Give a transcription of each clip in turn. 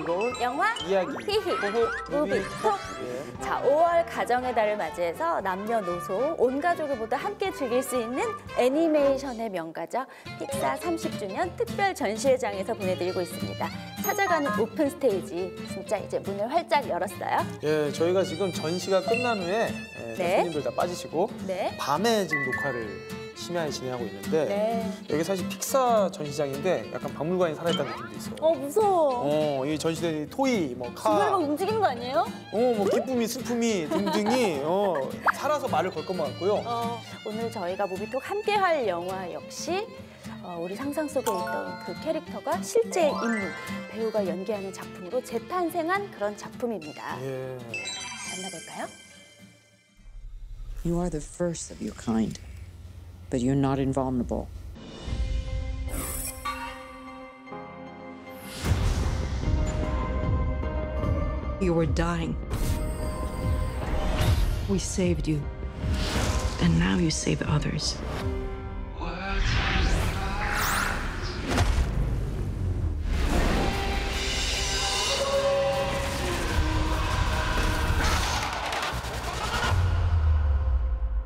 즐거운 영화 이야기 히히 호호 무비톡. 예. 자, 5월 가정의 달을 맞이해서 남녀노소 온 가족이 모두 함께 즐길 수 있는 애니메이션의 명가죠. 픽사 30주년 특별 전시회장에서 보내드리고 있습니다. 찾아가는 오픈 스테이지 진짜 이제 문을 활짝 열었어요. 예, 저희가 지금 전시가 끝난 후에 네. 손님들 다 빠지시고 네. 밤에 지금 녹화를 심야에 진행하고 있는데 네. 여기 사실 픽사 전시장인데 약간 박물관에 살아있다는 느낌도 있어요. 무서워. 이 전시된 토이, 뭐 정말 막 카, 움직이는 거 아니에요? 뭐 기쁨이, 슬픔이 등등이 살아서 말을 걸 것만 같고요. 오늘 저희가 무비톡 함께 할 영화 역시 우리 상상 속에 있던 그 캐릭터가 실제 인물, 배우가 연기하는 작품으로 재탄생한 그런 작품입니다. 예. 만나볼까요? You are the first of your kind, but you're not invulnerable. You were dying. We saved you. And now you save others.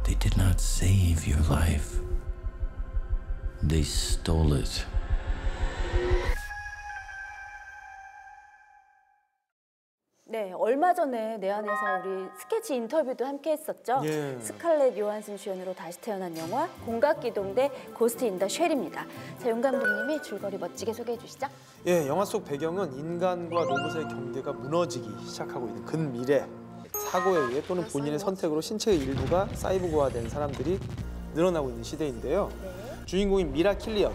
They did not save your life. They stole it. 네, 얼마 전에 내 안에서 우리 스케치 인터뷰도 함께 했었죠. 예. 스칼렛 요한슨 주연으로 다시 태어난 영화 공각기동대 고스트 인 더 쉘입니다. 자, 용 감독님이 줄거리 멋지게 소개해 주시죠. 예, 영화 속 배경은 인간과 로봇의 경계가 무너지기 시작하고 있는 근미래. 사고에 의해 또는 본인의 선택으로 신체의 일부가 사이보그화된 사람들이 늘어나고 있는 시대인데요. 주인공인 미라 킬리언,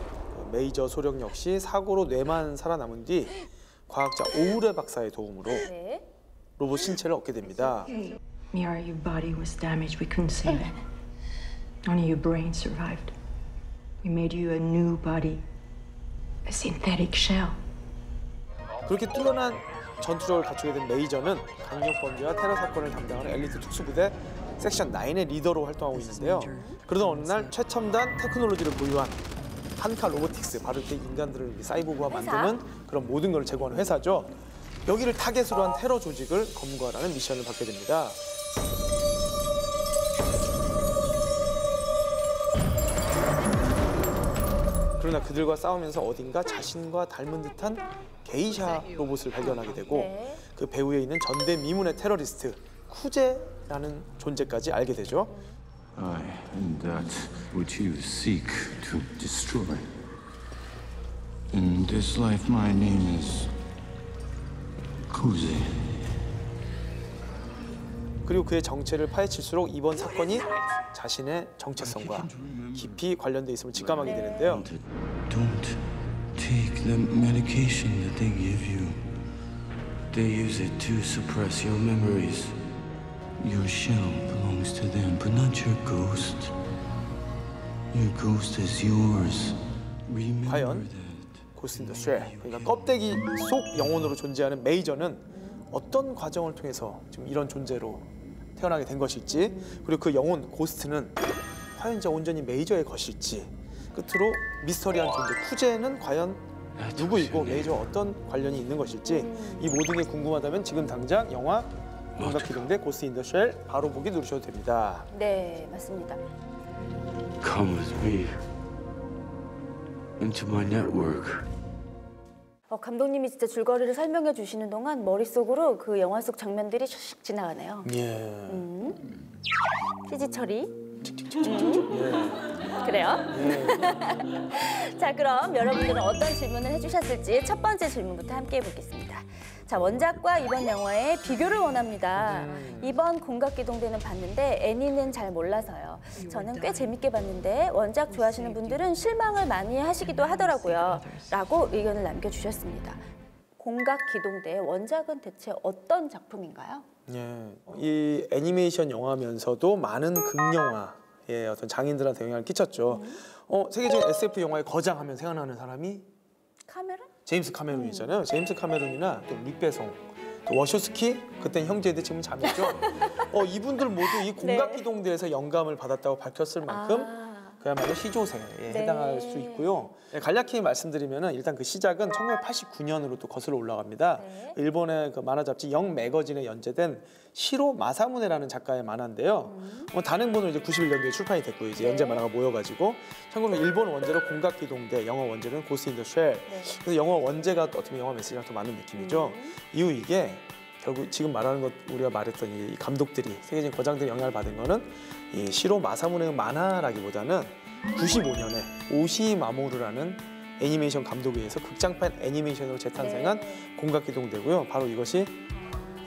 메이저 소령 역시 사고로 뇌만 살아남은 뒤 과학자 오우레 박사의 도움으로 네. 로봇 신체를 얻게 됩니다. Mira, your body was damaged. We couldn't save it. Only your brain survived. We made you a new body. A synthetic shell. 그렇게 뛰어난 전투력을 갖추게 된 메이저는 강력 범죄와 테러 사건을 담당하는 엘리트 특수부대 섹션 9의 리더로 활동하고 있는데요. 그러던 어느 날 최첨단 테크놀로지를 보유한 한카 로보틱스, 바로 이렇게 인간들을 사이보그화 만드는 그런 모든 걸 제공하는 회사죠. 여기를 타겟으로 한 테러 조직을 검거하라는 미션을 받게 됩니다. 그러나 그들과 싸우면서 어딘가 자신과 닮은 듯한 게이샤 로봇을 발견하게 되고 그 배후에 있는 전대미문의 테러리스트 쿠제라는 존재까지 알게 되죠. I am that which you seek to destroy. In this life, my name is Kuze. 그리고 그의 정체를 파헤칠수록 이번 사건이 자신의 정체성과 깊이 관련돼 있음을 직감하게 되는데요. Don't take the medication that they give you. They use it to suppress your memories. Your shell belongs to them, but not your ghost. Your ghost is yours. Remember 과연 that. 고스트 인 더 쉘, 그러니까 껍데기 속 영혼으로 존재하는 메이저는 어떤 과정을 통해서 지금 이런 존재로 태어나게 된 것일지, 그리고 그 영혼 고스트는 과연 이제 온전히 메이저의 것일지, 끝으로 미스터리한 존재 쿠제는 과연 누구이고 메이저와 어떤 관련이 있는 것일지, 이 모든 게 궁금하다면 지금 당장 영화 공각기동대 고스트 인 더 쉘 바로 보기 누르셔도 됩니다. 네, 맞습니다. Come with me into my network. 감독님이 진짜 줄거리를 설명해 주시는 동안 머릿속으로 그 영화 속 장면들이 슉 지나가네요. 예. CG 처리. 예. 그래요? 예. 자, 그럼 여러분들은 어떤 질문을 해주셨을지 첫 번째 질문부터 함께 해보겠습니다. 자, 원작과 이번 영화의 비교를 원합니다. 이번 공각기동대는 봤는데 애니는 잘 몰라서요. 저는 꽤 재밌게 봤는데 원작 좋아하시는 분들은 실망을 많이 하시기도 하더라고요. 라고 의견을 남겨주셨습니다. 공각기동대 원작은 대체 어떤 작품인가요? 예, 이 애니메이션 영화면서도 많은 극영화의 어떤 장인들한테 영향을 끼쳤죠. 세계적인 SF 영화의 거장하면 생각나는 사람이 카메라? 제임스 카메론이잖아요. 제임스 카메론이나 또 릭배송, 또 워쇼스키, 그땐 형제인데 지금 자매죠. 이분들 모두 이 공각기동대에서 영감을 받았다고 밝혔을 만큼 그야말로 시조세에 네. 해당할 수 있고요. 간략히 말씀드리면은 일단 그 시작은 1989년으로 또 거슬러 올라갑니다. 네. 일본의 그 만화 잡지 영 매거진에 연재된 시로 마사무네라는 작가의 만화인데요. 단행본은 이제 91년도에 출판이 됐고요. 이제 연재 만화가 모여가지고 참고로 일본 원제로 공각기동대, 영어 원제는 고스트 인 더 쉘. 그래서 영어 원제가 또 어떻게 보면 영어 메시지랑 또 맞는 느낌이죠. 이후 이게 결국 지금 말하는 것 우리가 말했던 이 감독들이 세계적인 거장들의 영향을 받은 거는 이 시로 마사무네 만화라기보다는 95년에 오시 마모루라는 애니메이션 감독에 의해서 극장판 애니메이션으로 재탄생한 공각기동대고요. 바로 이것이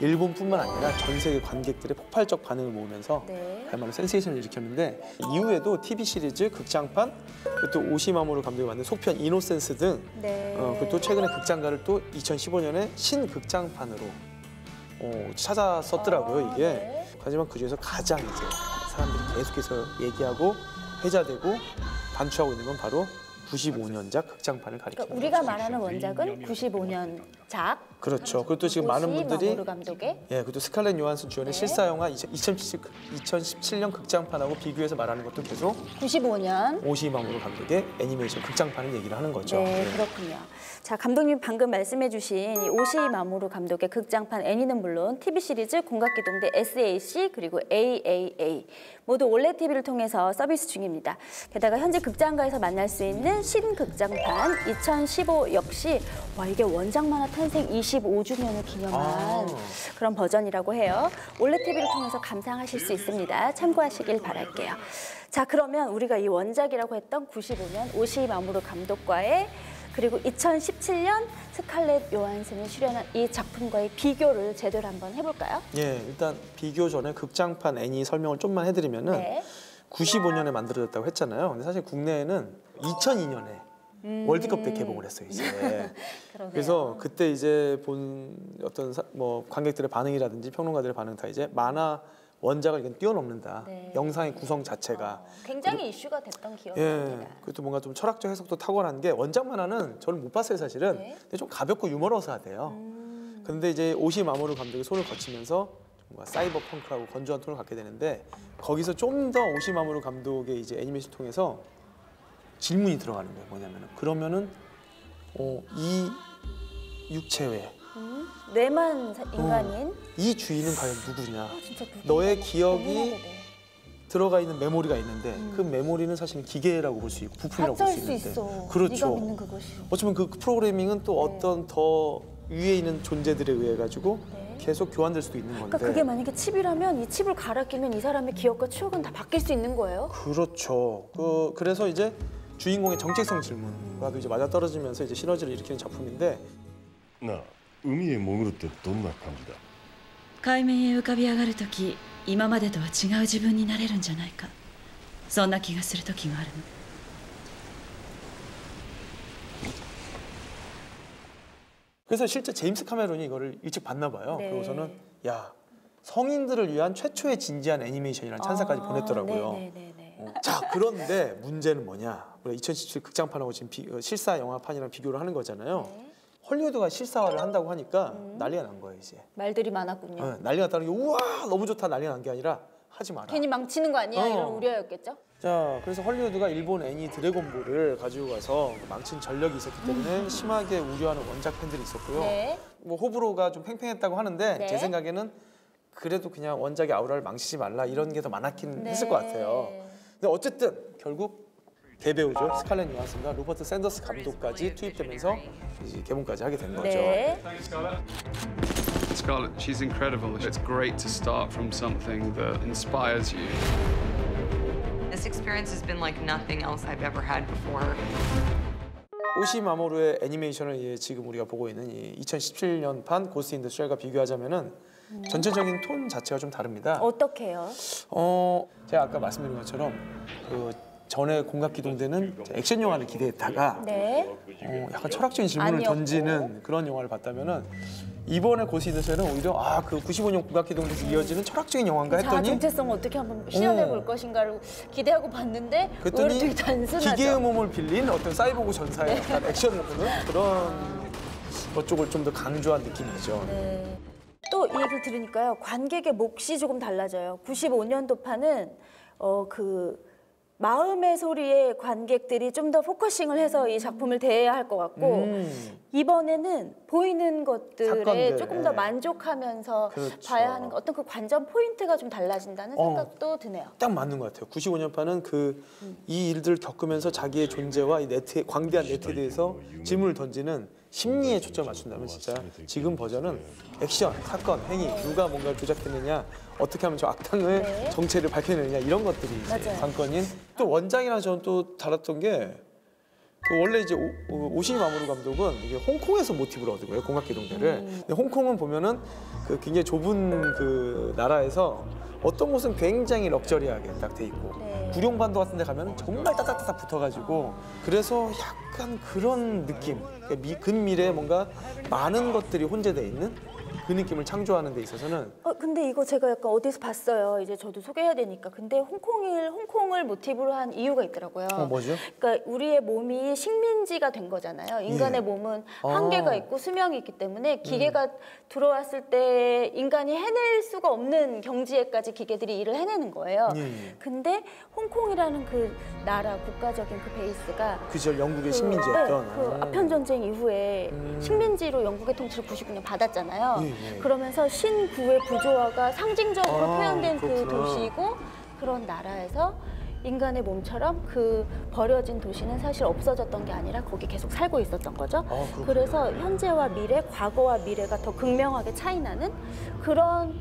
일본뿐만 아니라 전 세계 관객들의 폭발적 반응을 모으면서 그야말로 센세이션을 일으켰는데 이후에도 TV 시리즈, 극장판, 그리고 또 오시마모루 감독이 만든 속편 이노센스 등 그리고 또 최근에 극장가를 또 2015년에 신극장판으로 찾았었더라고요, 이게. 하지만 그중에서 가장 이제 사람들이 계속해서 얘기하고 회자되고 반추하고 있는 건 바로 95년작 극장판을 가리킵니다. 그러니까 우리가 말하는 원작은 95년작. 그렇죠. 그리고 또 지금 많은 분들이 마모루 감독의 그리고 스칼렛 요한슨 주연의 실사 영화 2017년 극장판하고 비교해서 말하는 것도 계속 95년. 오시마모루 감독의 애니메이션 극장판을 얘기를 하는 거죠. 네, 그렇군요. 자, 감독님 방금 말씀해주신 이 오시마모루 감독의 극장판 애니는 물론 TV 시리즈 공각기동대 SAC 그리고 AAA 모두 올레 TV를 통해서 서비스 중입니다. 게다가 현재 극장가에서 만날 수 있는 신극장판 2015 역시 이게 원작 만화 탄생 25주년을 기념한 그런 버전이라고 해요. 올레 TV를 통해서 감상하실 수 있습니다. 참고하시길 바랄게요. 자, 그러면 우리가 이 원작이라고 했던 95년 오시마모루 감독과의 그리고 2017년 스칼렛 요한슨이 출연한 이 작품과의 비교를 제대로 한번 해볼까요? 일단 비교 전에 극장판 애니 설명을 좀만 해드리면은 95년에 만들어졌다고 했잖아요. 근데 사실 국내에는 2002년에 월드컵 때 개봉을 했어요, 이제. 그래서 그때 이제 본 어떤 뭐 관객들의 반응이라든지 평론가들의 반응 다 이제 만화 원작을 이건 뛰어넘는다. 영상의 구성 자체가. 굉장히 이슈가 됐던 기억이 납니다. 그것도 뭔가 좀 철학적 해석도 탁월한 게 원작 만화는 저는 못 봤어요, 사실은. 근데 좀 가볍고 유머러스하대요. 근데 이제 오시마모루 감독이 손을 거치면서 뭔가 사이버 펑크하고 건조한 톤을 갖게 되는데 거기서 좀 더 오시마모루 감독의 이제 애니메이션 통해서 질문이 들어가는 거예요. 뭐냐면은 그러면은 이 육체외 뇌만 인간인 이 주인은 과연 누구냐? 진짜 누구냐? 너의 기억이 고민하게 돼. 들어가 있는 메모리가 있는데 그 메모리는 사실 기계라고 볼 수 있고 부품이라고 볼 가짜일 수 수 있는데 있어. 그렇죠. 네가 믿는 그것이. 어쩌면 그 프로그래밍은 또 어떤 더 위에 있는 존재들에 의해 가지고 계속 교환될 수도 있는 건데. 그러니까 그게 만약에 칩이라면 이 칩을 갈아 끼면 이 사람의 기억과 추억은 다 바뀔 수 있는 거예요? 그렇죠. 그래서 이제 주인공의 정체성 질문과도 이제 맞아 떨어지면서 이제 시너지를 일으키는 작품인데. なあ、海へ潜るってどんな感じだ？海面へ浮かび上がるとき今までとは違う自分になれるんじゃないかそんな気がする時があるの 그래서 실제 제임스 카메론이 이거를 일찍 봤나 봐요. 그러고서는 야 성인들을 위한 최초의 진지한 애니메이션이라는 찬사까지 보냈더라고요. 자, 그런데 문제는 뭐냐? 우리가 2017 극장판하고 지금 실사 영화판이랑 비교를 하는 거잖아요. 헐리우드가 실사화를 한다고 하니까 난리가 난 거예요, 이제. 말들이 많았군요. 난리가 났다는 게 우와 너무 좋다 난리가 난 게 아니라 하지 마라. 괜히 망치는 거 아니야? 이런 우려였겠죠? 자, 그래서 헐리우드가 일본 애니 드래곤볼을 가지고 가서 망친 전력이 있었기 때문에 심하게 우려하는 원작 팬들이 있었고요. 뭐 호불호가 좀 팽팽했다고 하는데 제 생각에는 그래도 그냥 원작의 아우라를 망치지 말라 이런 게 더 많았긴 했을 것 같아요. 근데 어쨌든 결국 대배우죠. 스칼렛 요한슨과 로버트 샌더스 감독까지 투입되면서 이제 개봉까지 하게 된 거죠. Scarlett, she's incredible. It's great to start from something that inspires you. This experience has been like nothing else I've ever had before. 오시마모루의 애니메이션을 지금 우리가 보고 있는 이 2017년판 고스트 인 더 쉘과 비교하자면은 전체적인 톤 자체가 좀 다릅니다. 어떻게 해요? 제가 아까 말씀드린 것처럼 그 전에 공각기동대는 액션 영화를 기대했다가 약간 철학적인 질문을 던지는 그런 영화를 봤다면은 이번에 고스트 인 더 쉘은 오히려 그 95년 공각기동대에서 이어지는 철학적인 영화인가 했더니 정체성 어떻게 한번 실현해 볼 것인가를 기대하고 봤는데 오히려 되게 단순하죠. 기계의 몸을 빌린 어떤 사이보그 전사의 약간 액션을 보는 그런 것 쪽을 좀 더 강조한 느낌이죠. 또 이 얘기를 들으니까요. 관객의 몫이 조금 달라져요. 95년도판은 그 마음의 소리에 관객들이 좀 더 포커싱을 해서 이 작품을 대해야 할 것 같고 이번에는 보이는 것들에 사건들, 조금 더 예. 만족하면서 그렇죠. 봐야 하는 어떤 그 관전 포인트가 좀 달라진다는 생각도 드네요. 딱 맞는 것 같아요. 95년판은 이 일들을 겪으면서 자기의 존재와 이 네트, 광대한 네트에 대해서 질문을 던지는 심리에 초점을 맞춘다면 진짜 지금 버전은 액션, 사건, 행위, 누가 뭔가를 조작했느냐, 어떻게 하면 저 악당의 네. 정체를 밝혀내느냐 이런 것들이 이제 맞아요. 관건인. 또 원작이랑 저는 또 달랐던 게 그 원래 이제 오시니 마모루 감독은 이게 홍콩에서 모티브를 얻은 거예요, 공각기동대를. 근데 홍콩은 보면은 그 굉장히 좁은 그 나라에서 어떤 곳은 굉장히 럭셔리하게 딱 돼 있고 네. 구룡반도 같은 데 가면 정말 따닥따닥 붙어가지고 그래서 약간 그런 느낌, 그러니까 근미래에 뭔가 많은 것들이 혼재돼 있는 그 느낌을 창조하는 데 있어서는 근데 이거 제가 약간 어디서 봤어요. 이제 저도 소개해야 되니까. 근데 홍콩을 모티브로 한 이유가 있더라고요. 뭐죠? 그러니까 우리의 몸이 식민지가 된 거잖아요. 인간의 예. 몸은 한계가 있고 수명이 있기 때문에 기계가 들어왔을 때 인간이 해낼 수가 없는 경지에까지 기계들이 일을 해내는 거예요. 예. 근데 홍콩이라는 그 나라 국가적인 그 베이스가 그 시절 영국의 식민지였던 그 아편 전쟁 이후에 식민지로 영국의 통치를 99년 받았잖아요. 예, 예. 그러면서 신구의 부조화가 상징적으로 표현된 그 그렇구나. 도시이고 그런 나라에서 인간의 몸처럼 그 버려진 도시는 사실 없어졌던 게 아니라 거기 계속 살고 있었던 거죠. 그렇구나. 그래서 현재와 미래, 과거와 미래가 더 극명하게 차이나는 그런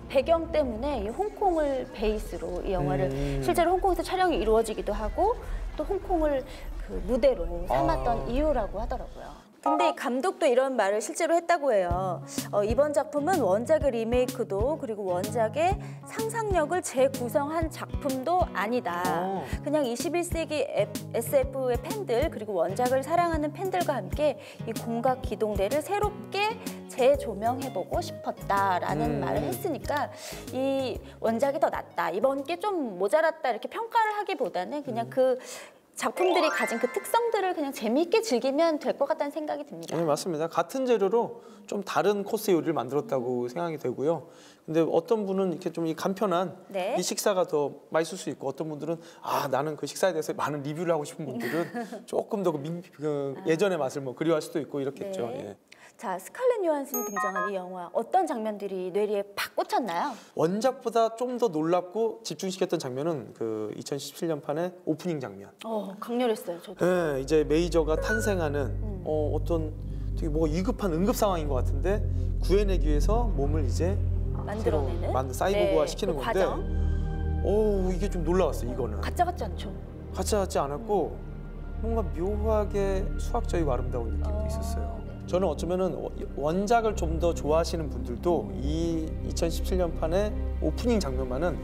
배경 때문에 이 홍콩을 베이스로 이 영화를 실제로 홍콩에서 촬영이 이루어지기도 하고 또 홍콩을 그 무대로 삼았던 이유라고 하더라고요. 근데 이 감독도 이런 말을 실제로 했다고 해요. 이번 작품은 원작의 리메이크도 그리고 원작의 상상력을 재구성한 작품도 아니다. 그냥 21세기 SF의 팬들 그리고 원작을 사랑하는 팬들과 함께 이 공각 기동대를 새롭게 재조명해보고 싶었다라는 말을 했으니까 이 원작이 더 낫다. 이번 게 좀 모자랐다 이렇게 평가를 하기보다는 그냥 그 작품들이 가진 그 특성들을 그냥 재미있게 즐기면 될 것 같다는 생각이 듭니다. 네, 맞습니다. 같은 재료로 좀 다른 코스 요리를 만들었다고 생각이 되고요. 근데 어떤 분은 이렇게 좀 이 간편한 네. 이 식사가 더 맛있을 수 있고 어떤 분들은 나는 그 식사에 대해서 많은 리뷰를 하고 싶은 분들은 조금 더 예전의 맛을 뭐 그리워할 수도 있고 이렇겠죠. 네. 예. 자, 스칼렛 요한슨이 등장한 이 영화 어떤 장면들이 뇌리에 팍 꽂혔나요? 원작보다 좀 더 놀랍고 집중시켰던 장면은 그 2017년판의 오프닝 장면. 강렬했어요, 저도. 네, 이제 메이저가 탄생하는 어떤 되게 뭐 위급한 응급 상황인 것 같은데 구해내기 위해서 몸을 이제 만들어내는 사이보그화 시키는 그 건데 과정. 이게 좀 놀라웠어요. 이거는 가짜 같지 않죠? 가짜 같지 않았고 뭔가 묘하게 수학적이고 아름다운 느낌도 있었어요. 저는 어쩌면은 원작을 좀 더 좋아하시는 분들도 이 2017년판의 오프닝 장면만은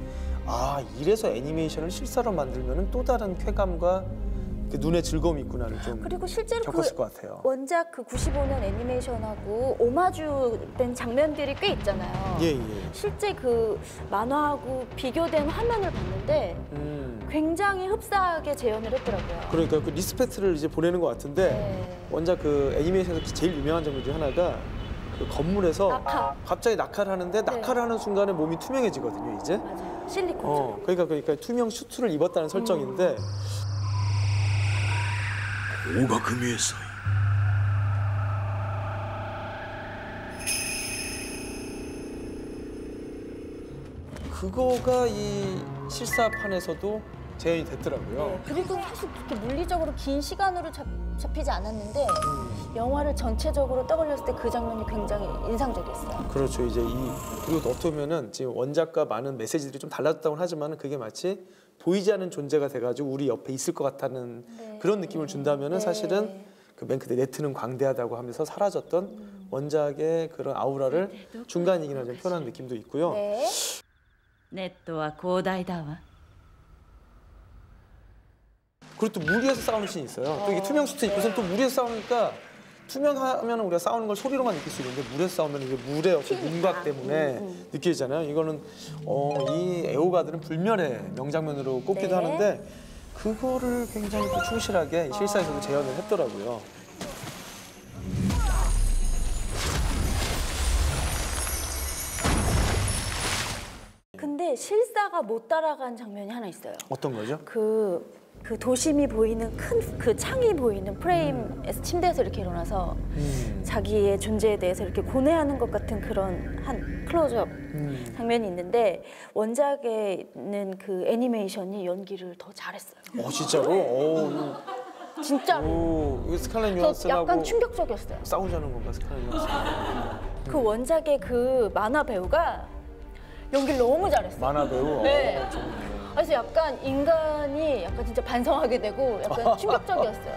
이래서 애니메이션을 실사로 만들면은 또 다른 쾌감과 그 눈의 즐거움이 있구나를 좀 그리고 실제로 겪었을 것 같아요. 원작 그 95년 애니메이션하고 오마주된 장면들이 꽤 있잖아요. 예. 실제 그 만화하고 비교된 화면을 봤는데 굉장히 흡사하게 재현을 했더라고요. 그러니까 그 리스펙트를 이제 보내는 것 같은데 네. 원작 그 애니메이션에서 제일 유명한 장면 중 하나가 그 건물에서 낙하. 갑자기 낙하를 하는데 낙하를 하는 순간에 몸이 투명해지거든요. 이제. 맞아요. 실리콘. 그러니까 투명 슈트를 입었다는 설정인데. 大学迷彩 그거가 이 실사판에서도 재현이 됐더라고요. 네, 그리고 사실 그렇게 물리적으로 긴 시간으로 잡히지 않았는데 영화를 전체적으로 떠올렸을 때 그 장면이 굉장히 인상적이었어요. 그렇죠. 이제 그리고 어떻게 보면은 지금 원작과 많은 메시지들이 좀 달라졌다고 하지만 그게 마치 보이지 않는 존재가 돼가지고 우리 옆에 있을 것 같다는 그런 느낌을 준다면은 사실은 그 맨 끝에 네트는 광대하다고 하면서 사라졌던 원작의 그런 아우라를 중간이기나 좀 표현한 느낌도 있고요. 네. ネットは広大だわ 그리고 또 무리해서 싸우는 씬이 있어요. 또 이게 투명 슈트 입고선 또 무리해서 싸우니까 투명하면 우리가 싸우는 걸 소리로만 느낄 수 있는데 물에서 싸우면 이게 물의 어떤 윤곽 때문에 느껴지잖아요. 이거는 이 애호가들은 불멸의 명장면으로 꼽기도 하는데 그거를 굉장히 또 충실하게 실사에서도 재현을 했더라고요. 근데 실사가 못 따라간 장면이 하나 있어요. 어떤 거죠? 그 도심이 보이는 큰 그 창이 보이는 프레임에서 침대에서 이렇게 일어나서 자기의 존재에 대해서 이렇게 고뇌하는 것 같은 그런 한 클로즈업 장면이 있는데 원작에는 그 애니메이션이 연기를 더 잘했어요. 진짜로? 진짜로. 이거 스칼렛 저 요한슨하고 약간 충격적이었어요. 싸우자는 건가 스칼렛 요한슨? 그 원작의 그 만화 배우가 연기를 너무 잘했어요. 만화 배우? 네. 그래서 약간 인간이 약간 진짜 반성하게 되고 약간 충격적이었어요.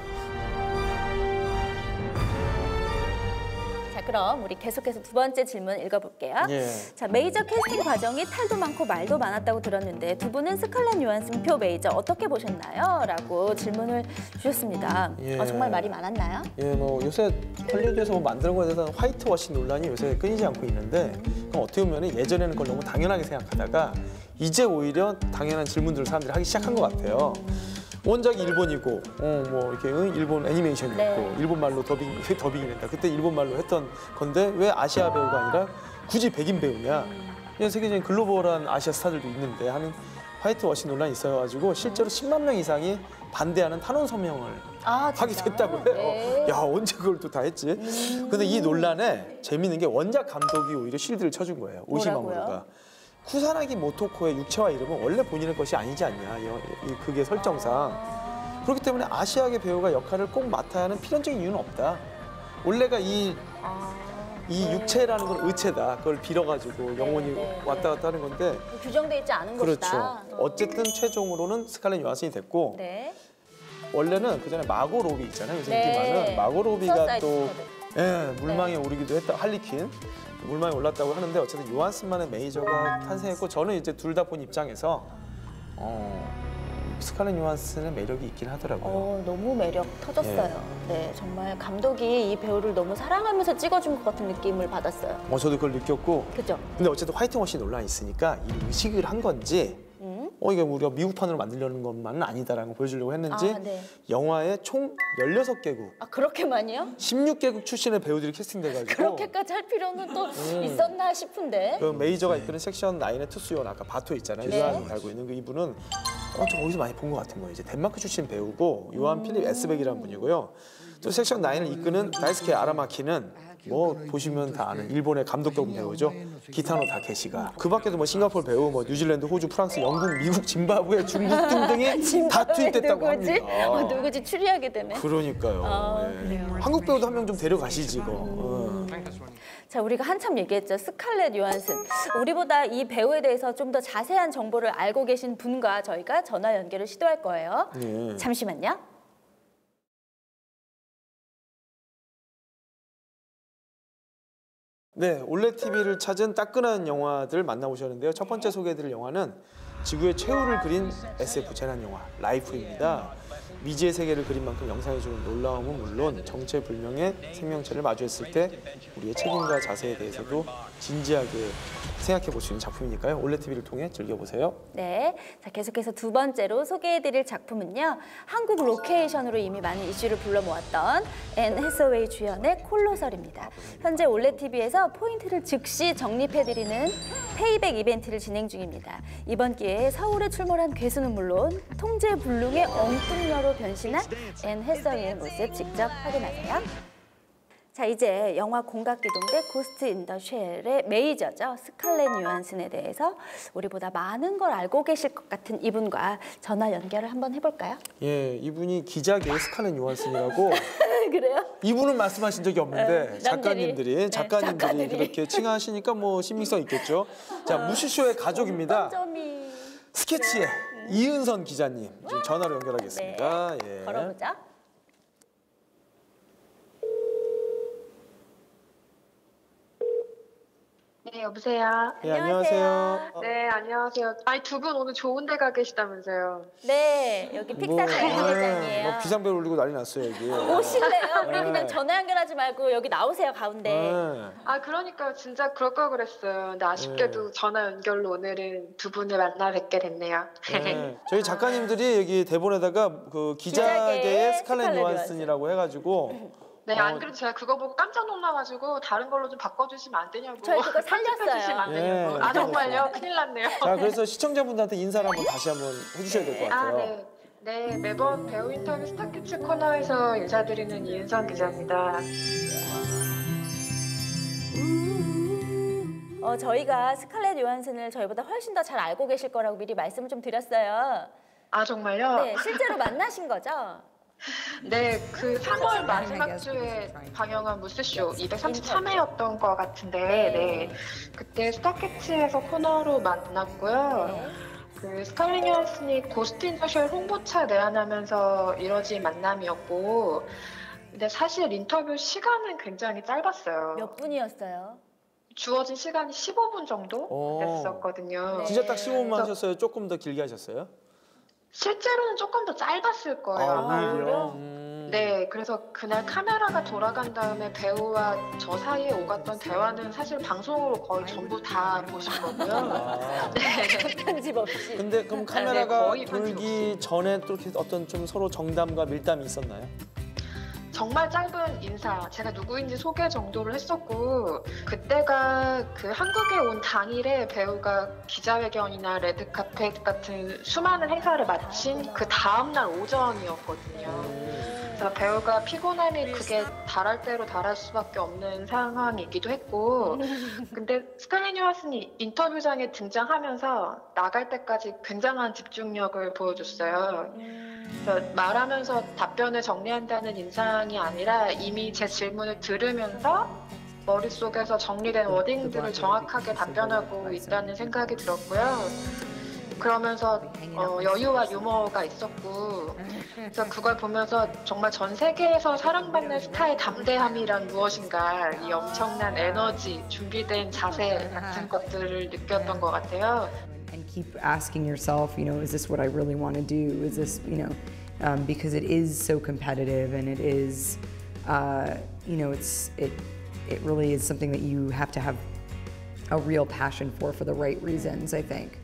자, 그럼 우리 계속해서 두 번째 질문 읽어볼게요. 예. 자, 메이저 캐스팅 과정이 탈도 많고 말도 많았다고 들었는데 두 분은 스칼렛 요한슨 표 메이저 어떻게 보셨나요? 라고 질문을 주셨습니다. 예. 정말 말이 많았나요? 예, 뭐 요새 헐리우드에서 뭐 만드는 거에 대해서는 화이트워시 논란이 요새 끊이지 않고 있는데 어떻게 보면 예전에는 그걸 너무 당연하게 생각하다가 이제 오히려 당연한 질문들을 사람들이 하기 시작한 것 같아요. 원작이 일본이고, 뭐 이렇게 일본 애니메이션이었고, 네. 일본 말로 더빙이 된다. 그때 일본 말로 했던 건데 왜 아시아 배우가 아니라 굳이 백인 배우냐? 그냥 세계적인 글로벌한 아시아 스타들도 있는데 하는 화이트워시 논란이 있어가지고 실제로 10만 명 이상이 반대하는 탄원 서명을 하게 됐다고 해요. 네. 야, 언제 그걸 또 다 했지? 근데 이 논란에 재밌는 게 원작 감독이 오히려 실드를 쳐준 거예요. 오시마모토가. 쿠사나기 모토코의 육체와 이름은 원래 본인의 것이 아니지 않냐, 그게 설정상. 그렇기 때문에 아시아계 배우가 역할을 꼭 맡아야 하는 필연적인 이유는 없다. 원래가 이 육체라는 건 의체다. 그걸 빌어가지고 영혼이 왔다 갔다 하는 건데. 규정돼 있지 않은 그렇죠. 것이다. 어쨌든 최종으로는 스칼렛 요한슨이 됐고 네. 원래는 그 전에 마고 로비 있잖아요. 요새 인기 네. 많은 마고 로비가 수어사이드 또 스쿼드. 물망에 오르기도 했다. 할리퀸 물망에 올랐다고 하는데 어쨌든 요한슨만의 메이저가 탄생했고 저는 이제 둘 다 본 입장에서 스칼렛 요한슨의 매력이 있긴 하더라고요. 너무 매력 터졌어요. 네, 정말 감독이 이 배우를 너무 사랑하면서 찍어준 것 같은 느낌을 받았어요. 저도 그걸 느꼈고. 그죠? 근데 어쨌든 화이트워시 논란이 있으니까 이 의식을 한 건지 이게 우리가 미국판으로 만들려는 것만은 아니다라는 걸 보여주려고 했는지 네. 영화에 총 16개국 그렇게 많이요? 16개국 출신의 배우들이 캐스팅돼가지고 그렇게까지 할 필요는 또 있었나 싶은데. 그 메이저가 이끄는 섹션 9의 투수요원 아까 바토 있잖아요. 네. 요한 달고 있는 그 이분은 저 거기서 많이 본 것 같은 거예요. 이제 덴마크 출신 배우고 요한 필립 에스백이라는 분이고요. 또 섹션 9을 이끄는 다이스케 아라마키는 뭐 보시면 다 아는 일본의 감독급 배우죠. 기타노 다케시가. 그 밖에도 뭐 싱가포르 배우, 뭐 뉴질랜드, 호주, 프랑스, 영국, 미국, 짐바브웨, 중국 등등이 다 투입됐다고 합니다. 누구지 추리하게 되네. 그러니까요. 한국 배우도 한 명 좀 데려가시지 이거. 자, 우리가 한참 얘기했죠. 스칼렛 요한슨. 우리보다 이 배우에 대해서 좀 더 자세한 정보를 알고 계신 분과 저희가 전화 연결을 시도할 거예요. 잠시만요. 네, 올레 TV를 찾은 따끈한 영화들 만나보셨는데요. 첫 번째 소개해드릴 영화는 지구의 최후를 그린 SF 재난 영화 라이프입니다. 미지의 세계를 그린 만큼 영상에 주는 놀라움은 물론 정체불명의 생명체를 마주했을 때 우리의 책임과 자세에 대해서도 진지하게 생각해 볼 수 있는 작품이니까요. 올레 TV를 통해 즐겨보세요. 네, 자, 계속해서 두 번째로 소개해드릴 작품은요. 한국 로케이션으로 이미 많은 이슈를 불러 모았던 앤 해서웨이 주연의 콜로설입니다. 현재 올레 TV에서 포인트를 즉시 정립해드리는 페이백 이벤트를 진행 중입니다. 이번 기회에 서울에 출몰한 괴수는 물론 통제불능의 엉뚱녀로 변신한 앤 해서웨이의 모습 직접 확인하세요. 자, 이제 영화 공각기동대 고스트 인 더 쉘의 메이저죠. 스칼렛 요한슨에 대해서 우리보다 많은 걸 알고 계실 것 같은 이분과 전화 연결을 한번 해볼까요? 예, 이분이 기자계의 스칼렛 요한슨이라고. 그래요? 이분은 말씀하신 적이 없는데 작가들이. 작가님들이 그렇게 칭하시니까 뭐 신빙성 있겠죠. 자, 무슈쇼의 가족입니다. 점이... 스케치의 이은선 기자님 지금 전화로 연결하겠습니다. 네, 예. 걸어보자. 네, 여보세요. 네, 안녕하세요. 네, 안녕하세요. 아니, 두 분 오늘 좋은 데 가 계시다면서요. 네, 여기 픽사 촬영장이에요. 뭐 비상벨 울리고 난리 났어요, 여기. 오실래요? 우리 네. 그냥 전화 연결하지 말고 여기 나오세요, 가운데. 아, 그러니까 진짜 그럴 걸 그랬어요. 근데 아쉽게도 전화 연결로 오늘은 두 분을 만나 뵙게 됐네요. 네. 저희 작가님들이 여기 대본에다가 그 기자계의 스칼렛 요한슨이라고 해가지고 네, 안 그래도 제가 그거 보고 깜짝 놀라가지고 다른 걸로 좀 바꿔주시면 안 되냐고. 저희 그거 살렸어요. 편집해주시면 안 되냐고. 네. 아, 정말요? 큰일 났네요. 자, 그래서 시청자분들한테 인사를 한번 다시 한번 해주셔야 될 것 같아요. 네. 네, 매번 배우 인터뷰 스타캐치 코너에서 인사드리는 이은선 기자입니다. 저희가 스칼렛 요한슨을 저희보다 훨씬 더 잘 알고 계실 거라고 미리 말씀을 좀 드렸어요. 아, 정말요? 네, 실제로 만나신 거죠? 네, 그 3월 마지막 주에 방영한 무스쇼 233회였던 것 같은데, 네. 그때 스타캐치에서 코너로 만났고요. 그 스칼렛 요한슨이 고스트 인 더 쉘 홍보차 내한하면서 이뤄진 만남이었고, 근데 사실 인터뷰 시간은 굉장히 짧았어요. 몇 분이었어요? 주어진 시간이 15분 정도 됐었거든요. 네. 진짜 딱 15분만 하셨어요? 조금 더 길게 하셨어요? 실제로는 조금 더 짧았을 거예요. 오히려? 네, 그래서 그날 카메라가 돌아간 다음에 배우와 저 사이에 오갔던 대화는 사실 방송으로 거의 전부 다 보신 거고요. 네. 편집 없이. 근데 그럼 카메라가 거의 편집 돌기 전에 또 이렇게 어떤 좀 서로 정담과 밀담이 있었나요? 정말 짧은 인사, 제가 누구인지 소개 정도를 했었고, 그때가 그 한국에 온 당일에 배우가 기자회견이나 레드카펫 같은 수많은 행사를 마친 그 다음날 오전이었거든요. 그래서 배우가 피곤함이 그게 달할 대로 달할 수밖에 없는 상황이기도 했고, 근데 스칼렛 요한슨이 인터뷰장에 등장하면서 나갈 때까지 굉장한 집중력을 보여줬어요. 그래서 말하면서 답변을 정리한다는 인상이 아니라 이미 제 질문을 들으면서 머릿속에서 정리된 워딩들을 정확하게 답변하고 있다는 생각이 들었고요. 그러면서 여유와 유머가 있었고, 그래서 그걸 보면서 정말 전 세계에서 사랑받는 스타의 담대함이란 무엇인가, 이 엄청난 에너지, 준비된 자세 같은 것들을 느꼈던 것 같아요. And keep asking yourself, is this what I really want to do? Is this, because it is so competitive and it is, it really is something that you have to have a real passion for the right reasons, I think.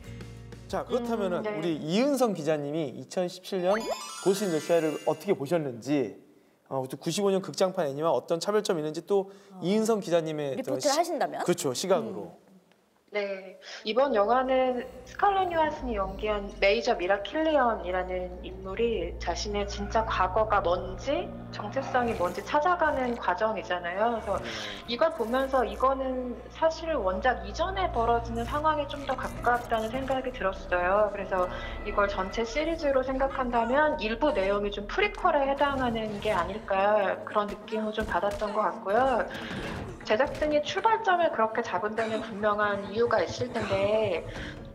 자, 그렇다면은 네. 우리 이은성 기자님이 2017년 고스트 인 더 쉘을 어떻게 보셨는지, 95년 극장판 애니와 어떤 차별점이 있는지 또 이은성 기자님의 리포트를 하신다면? 그렇죠, 시각으로. 네, 이번 영화는 스칼렛 요한슨이 연기한 메이저 미라킬리언이라는 인물이 자신의 진짜 과거가 뭔지, 정체성이 뭔지 찾아가는 과정이잖아요. 그래서 이걸 보면서 이거는 사실 원작 이전에 벌어지는 상황에 좀 더 가깝다는 생각이 들었어요. 그래서 이걸 전체 시리즈로 생각한다면 일부 내용이 좀 프리퀄에 해당하는 게 아닐까, 그런 느낌을 좀 받았던 것 같고요. 제작진이 출발점을 그렇게 잡은 데는 분명한 이유가 있을 텐데,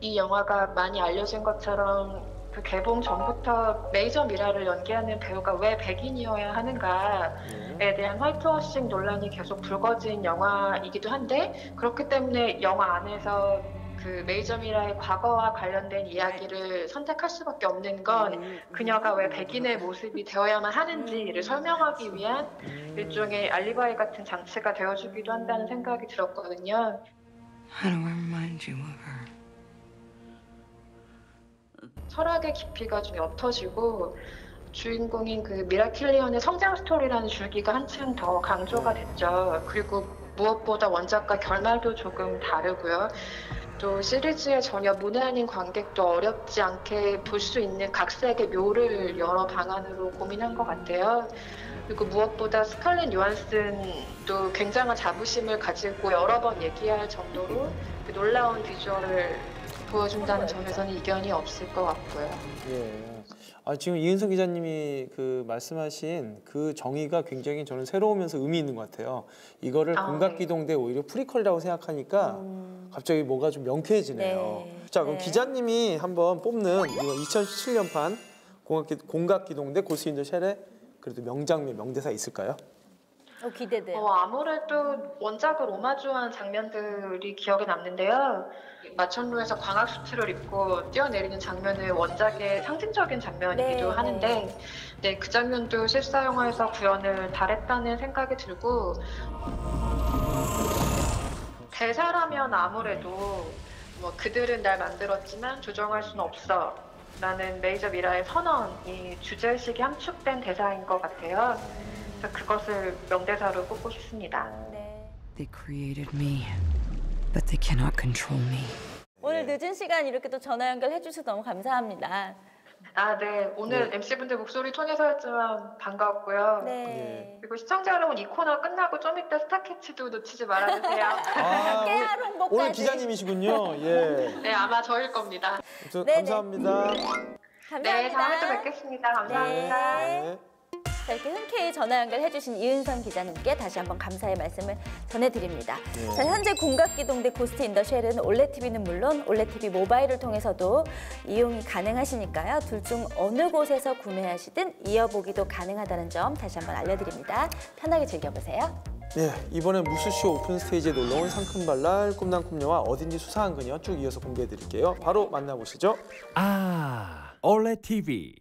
이 영화가 많이 알려진 것처럼 그 개봉 전부터 메이저 미라를 연기하는 배우가 왜 백인이어야 하는가에 대한 화이트워싱 논란이 계속 불거진 영화이기도 한데, 그렇기 때문에 영화 안에서 그 메이저 미라의 과거와 관련된 이야기를 선택할 수밖에 없는 건 그녀가 왜 백인의 모습이 되어야만 하는지를 설명하기 위한 일종의 알리바이 같은 장치가 되어주기도 한다는 생각이 들었거든요. How do I remind you of her? 철학의 깊이가 좀 옅어지고, 주인공인 그 미라킬리언의 성장 스토리라는 줄기가 한층 더 강조가 됐죠. 그리고 무엇보다 원작과 결말도 조금 다르고요. 또 시리즈의 전혀 문외한인 관객도 어렵지 않게 볼 수 있는 각색의 묘를 여러 방안으로 고민한 것 같아요. 그리고 무엇보다 스칼렛 요한슨도 굉장한 자부심을 가지고 여러 번 얘기할 정도로 그 놀라운 비주얼을 보여준다는 점에서는 이견이 없을 것 같고요. 예. 지금 이은성 기자님이 그 말씀하신 그 정의가 굉장히 저는 새로우면서 의미 있는 것 같아요. 이거를 공각기동대 오히려 프리퀄이라고 생각하니까 갑자기 뭐가 좀 명쾌해지네요. 네. 자, 그럼 네. 기자님이 한번 뽑는 이거 2017년판 공각기동대 고스트 인 더 쉘의 그래도 명장면, 명대사 있을까요? 기대돼요. 아무래도 원작을 오마주한 장면들이 기억에 남는데요. 마천루에서 광학 수트를 입고 뛰어내리는 장면은 원작의 상징적인 장면이기도 하는데, 네, 그 장면도 실사 영화에서 구현을 잘했다는 생각이 들고, 대사라면 아무래도 뭐 그들은 날 만들었지만 조정할 수는 없어 라는 메이저 미라의 선언이 주제의식이 함축된 대사인 것 같아요. 그래서 그것을 명대사로 꼽고 싶습니다. 네. They created me, but they cannot control me. 오늘 늦은 시간 이렇게 또 전화 연결해 주셔서 너무 감사합니다. 아, 네. 오늘 MC분들 목소리 톤에서였지만 반가웠고요. 네. 그리고 시청자 여러분, 이 코너 끝나고 좀 이따 스타캐치도 놓치지 말아주세요. 깨알 홍보까지. 오늘 기자님이시군요. 예. 네, 아마 저일 겁니다. 아무튼 네네. 감사합니다. 감사합니다. 네, 다음에 또 뵙겠습니다. 감사합니다. 네. 자, 이렇게 흔쾌히 전화 연결해주신 이은선 기자님께 다시 한번 감사의 말씀을 전해드립니다. 자, 현재 공각기동대 고스트 인 더 쉘은 올레TV는 물론 올레TV 모바일을 통해서도 이용이 가능하시니까요. 둘 중 어느 곳에서 구매하시든 이어보기도 가능하다는 점 다시 한번 알려드립니다. 편하게 즐겨보세요. 네, 이번엔 무수쇼 오픈 스테이지에 놀러온 상큼발랄 꿈남꿈녀와 어딘지 수상한 그녀 쭉 이어서 공개해드릴게요. 바로 만나보시죠. 올레TV